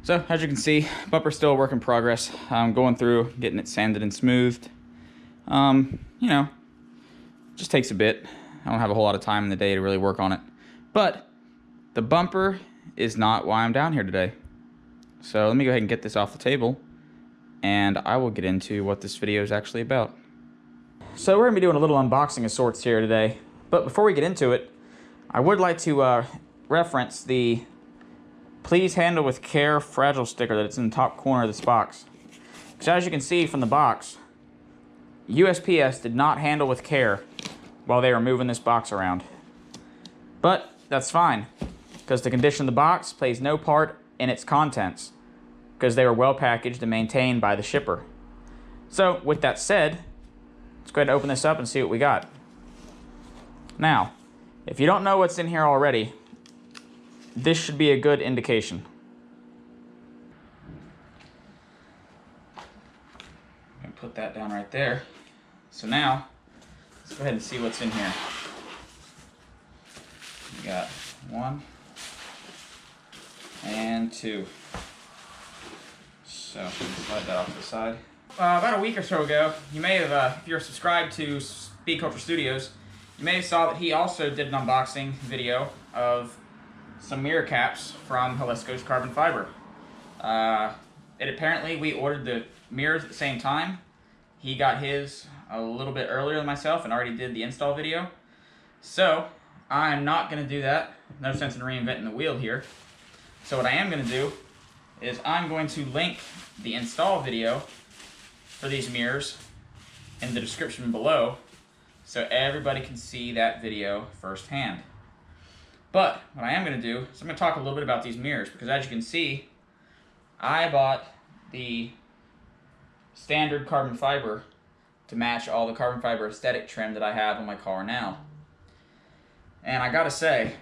So as you can see, bumper's still a work in progress. I'm going through, getting it sanded and smoothed. You know, just takes a bit. I don't have a whole lot of time in the day to really work on it. But the bumper is not why I'm down here today. So let me go ahead and get this off the table, and I will get into what this video is actually about. So we're going to be doing a little unboxing of sorts here today. But before we get into it, I would like to reference the Please Handle with Care fragile sticker that's in the top corner of this box. Because as you can see from the box, USPS did not handle with care while they were moving this box around. But that's fine, because the condition of the box plays no part in its contents, because they were well packaged and maintained by the shipper. So with that said, let's go ahead and open this up and see what we got. Now, if you don't know what's in here already, this should be a good indication. I'm going to put that down right there. So now, let's go ahead and see what's in here. We got 1 and 2. So, slide that off to the side. About a week or so ago, you may have, if you're subscribed to Speed Culture Studios, you may have saw that he also did an unboxing video of some mirror caps from Halesco's carbon fiber. Apparently we ordered the mirrors at the same time. He got his a little bit earlier than myself and already did the install video. So I'm not going to do that. No sense in reinventing the wheel here. So what I am going to do is I'm going to link the install video for these mirrors in the description below so everybody can see that video firsthand. But what I am going to do is I'm going to talk a little bit about these mirrors, because as you can see, I bought the standard carbon fiber to match all the carbon fiber aesthetic trim that I have on my car now. And I gotta say,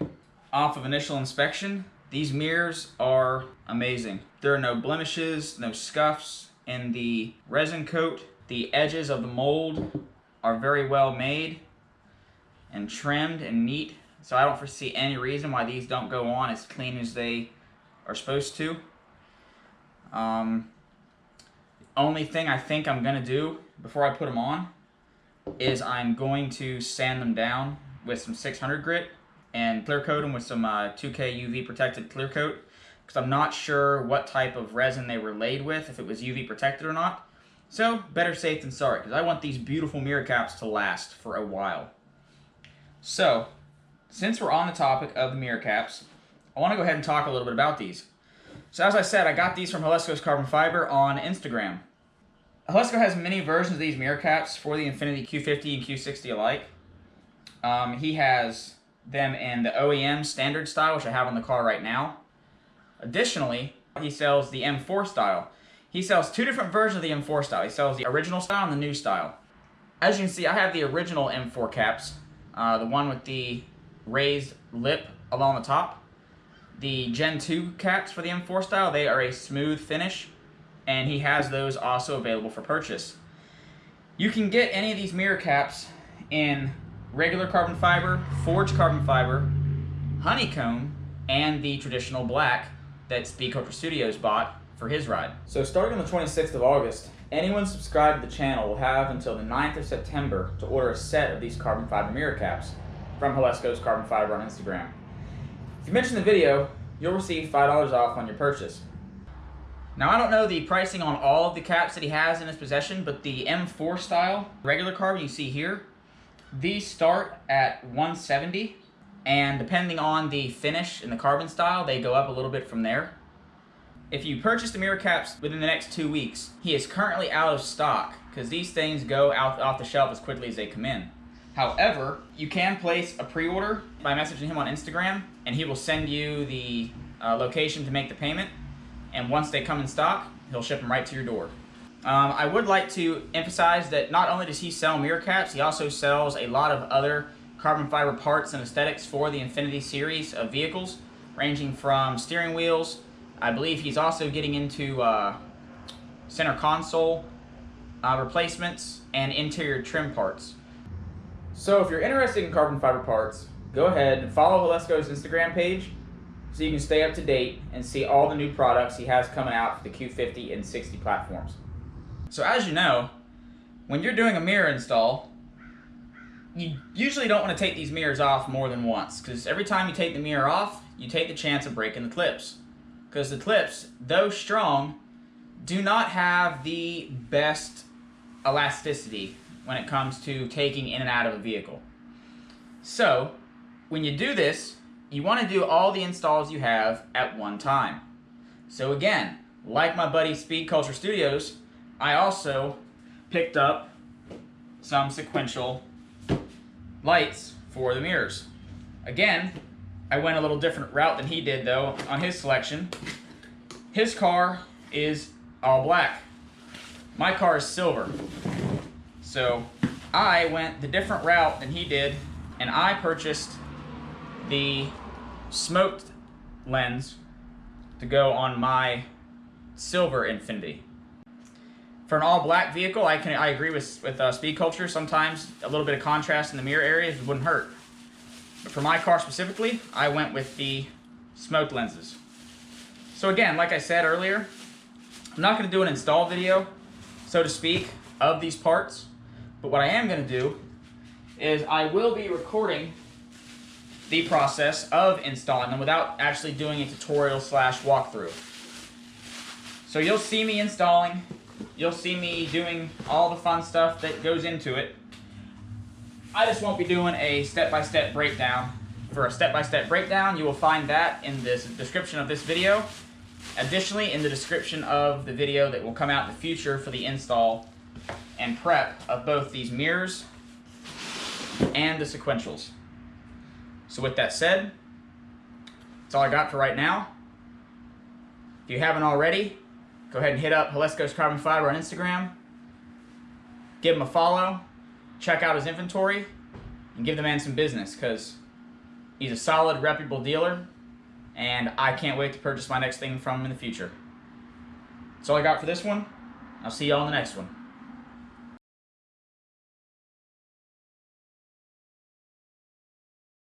off of initial inspection, these mirrors are amazing. There are no blemishes, no scuffs in the resin coat. The edges of the mold are very well made and trimmed and neat. So I don't foresee any reason why these don't go on as clean as they are supposed to. Only thing I think I'm going to do before I put them on is I'm going to sand them down with some 600 grit and clear coat them with some 2K UV protected clear coat, because I'm not sure what type of resin they were laid with, if it was UV protected or not. So better safe than sorry, because I want these beautiful mirror caps to last for a while. So since we're on the topic of the mirror caps, I want to go ahead and talk a little bit about these. So as I said, I got these from Halesco's Carbon Fiber on Instagram. Halesco has many versions of these mirror caps for the Infiniti Q50 and Q60 alike. He has them in the OEM standard style, which I have on the car right now. Additionally, he sells the M4 style. He sells 2 different versions of the M4 style. He sells the original style and the new style. As you can see, I have the original M4 caps, the one with the raised lip along the top. The Gen 2 caps for the M4 style, they are a smooth finish, and he has those also available for purchase. You can get any of these mirror caps in regular carbon fiber, forged carbon fiber, honeycomb, and the traditional black that Speed Culture Studios bought for his ride. So starting on the 26th of August, anyone subscribed to the channel will have until the 9th of September to order a set of these carbon fiber mirror caps from Halesco's Carbon Fiber on Instagram. If you mention the video, you'll receive $5 off on your purchase. Now I don't know the pricing on all of the caps that he has in his possession, but the M4 style regular carbon you see here, these start at $170, and depending on the finish and the carbon style, they go up a little bit from there. If you purchase the mirror caps within the next 2 weeks, he is currently out of stock, because these things go out off the shelf as quickly as they come in. However, you can place a pre-order by messaging him on Instagram, and he will send you the location to make the payment. And once they come in stock, he'll ship them right to your door. I would like to emphasize that not only does he sell mirror caps, he also sells a lot of other carbon fiber parts and aesthetics for the Infiniti series of vehicles, ranging from steering wheels. I believe he's also getting into center console replacements and interior trim parts. So if you're interested in carbon fiber parts, go ahead and follow Halesco's Instagram page so you can stay up to date and see all the new products he has coming out for the Q50 and 60 platforms. So as you know, when you're doing a mirror install, you usually don't want to take these mirrors off more than once, because every time you take the mirror off, you take the chance of breaking the clips. Because the clips, though strong, do not have the best elasticity when it comes to taking in and out of a vehicle. So, when you do this, you want to do all the installs you have at one time. So again, like my buddy Speed Culture Studios, I also picked up some sequential lights for the mirrors. Again, I went a little different route than he did though on his selection. His car is all black. My car is silver. So I went the different route than he did, and I purchased the smoked lens to go on my silver Infiniti. For an all black vehicle, I agree with Speed Culture. Sometimes a little bit of contrast in the mirror areas wouldn't hurt. But for my car specifically, I went with the smoked lenses. So again, like I said earlier, I'm not going to do an install video, so to speak, of these parts. But what I am going to do is I will be recording the process of installing them without actually doing a tutorial / walkthrough. So you'll see me installing, you'll see me doing all the fun stuff that goes into it. I just won't be doing a step-by-step breakdown. For a step-by-step breakdown, you will find that in the description of this video. Additionally, in the description of the video that will come out in the future for the install and prep of both these mirrors and the sequentials. So with that said, that's all I got for right now. If you haven't already, go ahead and hit up Halesko's Carbon Fiber on Instagram. Give him a follow, check out his inventory, and give the man some business, because he's a solid, reputable dealer, and I can't wait to purchase my next thing from him in the future. That's all I got for this one. I'll see y'all in the next one.